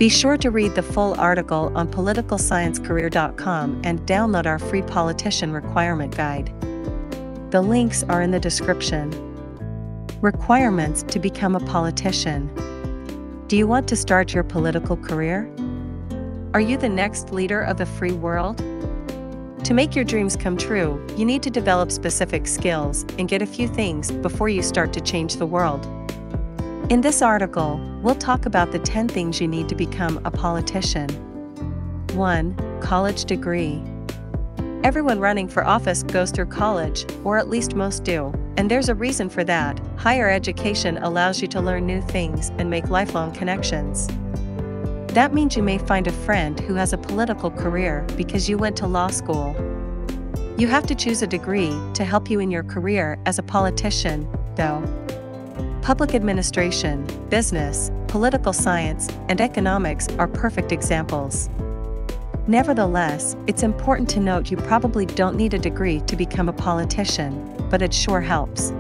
Be sure to read the full article on politicalsciencecareer.com and download our free politician requirement guide. The links are in the description. Requirements to become a politician. Do you want to start your political career? Are you the next leader of the free world? To make your dreams come true, you need to develop specific skills and get a few things before you start to change the world. In this article, we'll talk about the 10 things you need to become a politician. 1. College degree. Everyone running for office goes through college, or at least most do, and there's a reason for that. Higher education allows you to learn new things and make lifelong connections. That means you may find a friend who has a political career because you went to law school. You have to choose a degree to help you in your career as a politician, though. Public administration, business, political science, and economics are perfect examples. Nevertheless, it's important to note you probably don't need a degree to become a politician, but it sure helps.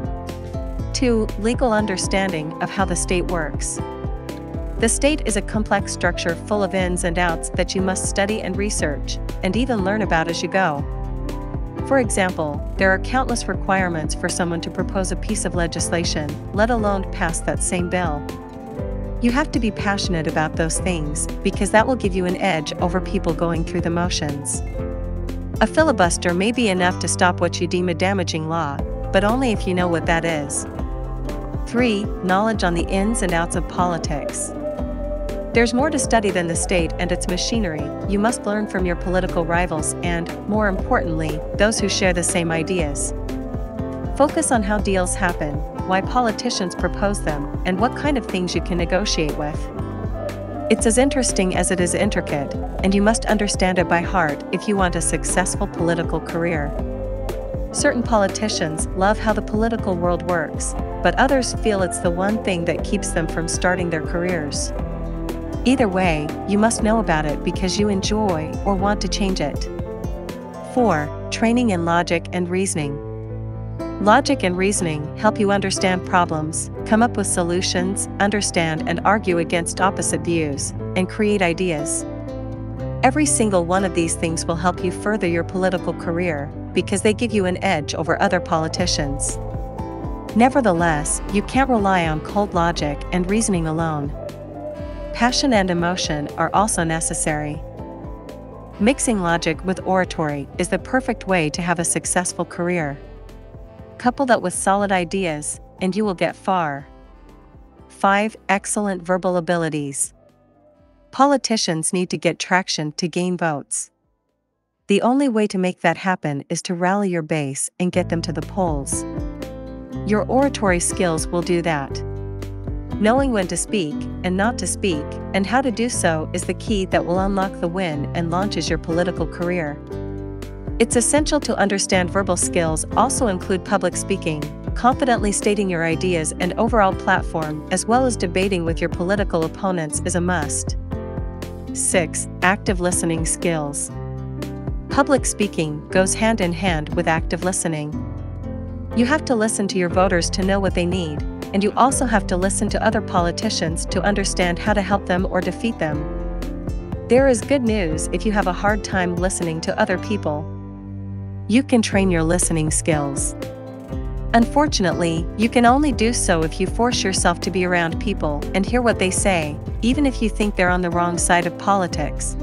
2. Legal understanding of how the state works. The state is a complex structure full of ins and outs that you must study and research, and even learn about as you go. For example, there are countless requirements for someone to propose a piece of legislation, let alone pass that same bill. You have to be passionate about those things, because that will give you an edge over people going through the motions. A filibuster may be enough to stop what you deem a damaging law, but only if you know what that is. 3. Knowledge on the ins and outs of politics. There's more to study than the state and its machinery. You must learn from your political rivals and, more importantly, those who share the same ideas. Focus on how deals happen, why politicians propose them, and what kind of things you can negotiate with. It's as interesting as it is intricate, and you must understand it by heart if you want a successful political career. Certain politicians love how the political world works, but others feel it's the one thing that keeps them from starting their careers. Either way, you must know about it because you enjoy or want to change it. 4. Training in logic and reasoning. Logic and reasoning help you understand problems, come up with solutions, understand and argue against opposite views, and create ideas. Every single one of these things will help you further your political career because they give you an edge over other politicians. Nevertheless, you can't rely on cold logic and reasoning alone. Passion and emotion are also necessary. Mixing logic with oratory is the perfect way to have a successful career. Couple that with solid ideas, and you will get far. 5. Excellent verbal abilities. Politicians need to get traction to gain votes. The only way to make that happen is to rally your base and get them to the polls. Your oratory skills will do that. Knowing when to speak and not to speak, and how to do so is the key that will unlock the win and launches your political career. It's essential to understand verbal skills also include public speaking, confidently stating your ideas and overall platform, as well as debating with your political opponents is a must. 6. Active listening skills. Public speaking goes hand in hand with active listening. You have to listen to your voters to know what they need, and you also have to listen to other politicians to understand how to help them or defeat them. There is good news if you have a hard time listening to other people. You can train your listening skills. Unfortunately, you can only do so if you force yourself to be around people and hear what they say, even if you think they're on the wrong side of politics.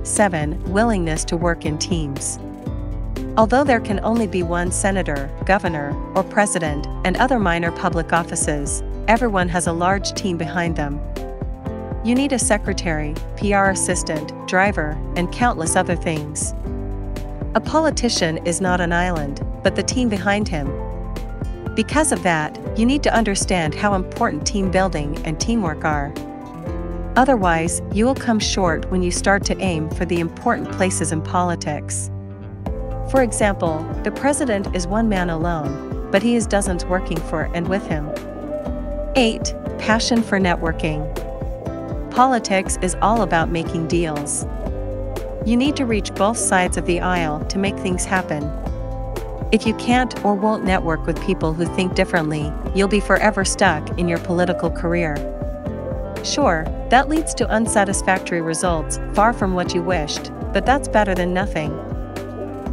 7. Willingness to work in teams. Although there can only be one senator, governor, or president, and other minor public offices, everyone has a large team behind them. You need a secretary, PR assistant, driver, and countless other things. A politician is not an island, but the team behind him. Because of that, you need to understand how important team building and teamwork are. Otherwise, you will come short when you start to aim for the important places in politics. For example, the president is one man alone, but he has dozens working for and with him. 8. Passion for networking. Politics is all about making deals. You need to reach both sides of the aisle to make things happen. If you can't or won't network with people who think differently, you'll be forever stuck in your political career. Sure, that leads to unsatisfactory results, far from what you wished, but that's better than nothing.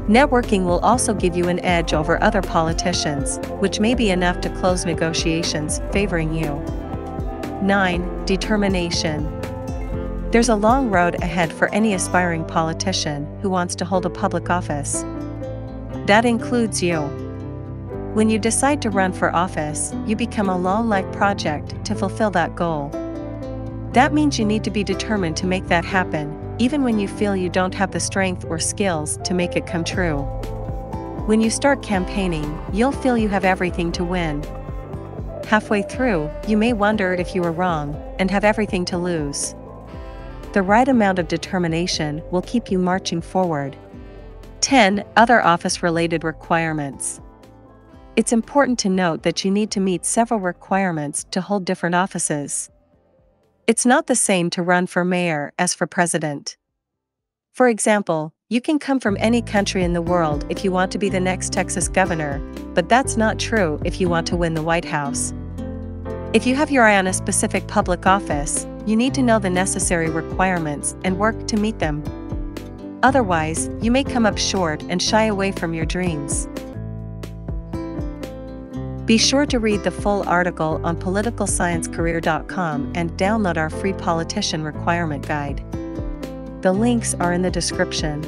Networking will also give you an edge over other politicians, which may be enough to close negotiations favoring you. 9. Determination. There's a long road ahead for any aspiring politician who wants to hold a public office. That includes you. When you decide to run for office, you become a long-life project to fulfill that goal. That means you need to be determined to make that happen, even when you feel you don't have the strength or skills to make it come true. When you start campaigning, you'll feel you have everything to win. Halfway through, you may wonder if you were wrong, and have everything to lose. The right amount of determination will keep you marching forward. 10. Other office-related requirements. It's important to note that you need to meet several requirements to hold different offices. It's not the same to run for mayor as for president. For example, you can come from any country in the world if you want to be the next Texas governor, but that's not true if you want to win the White House. If you have your eye on a specific public office, you need to know the necessary requirements and work to meet them. Otherwise, you may come up short and shy away from your dreams. Be sure to read the full article on politicalsciencecareer.com and download our free politician requirement guide. The links are in the description.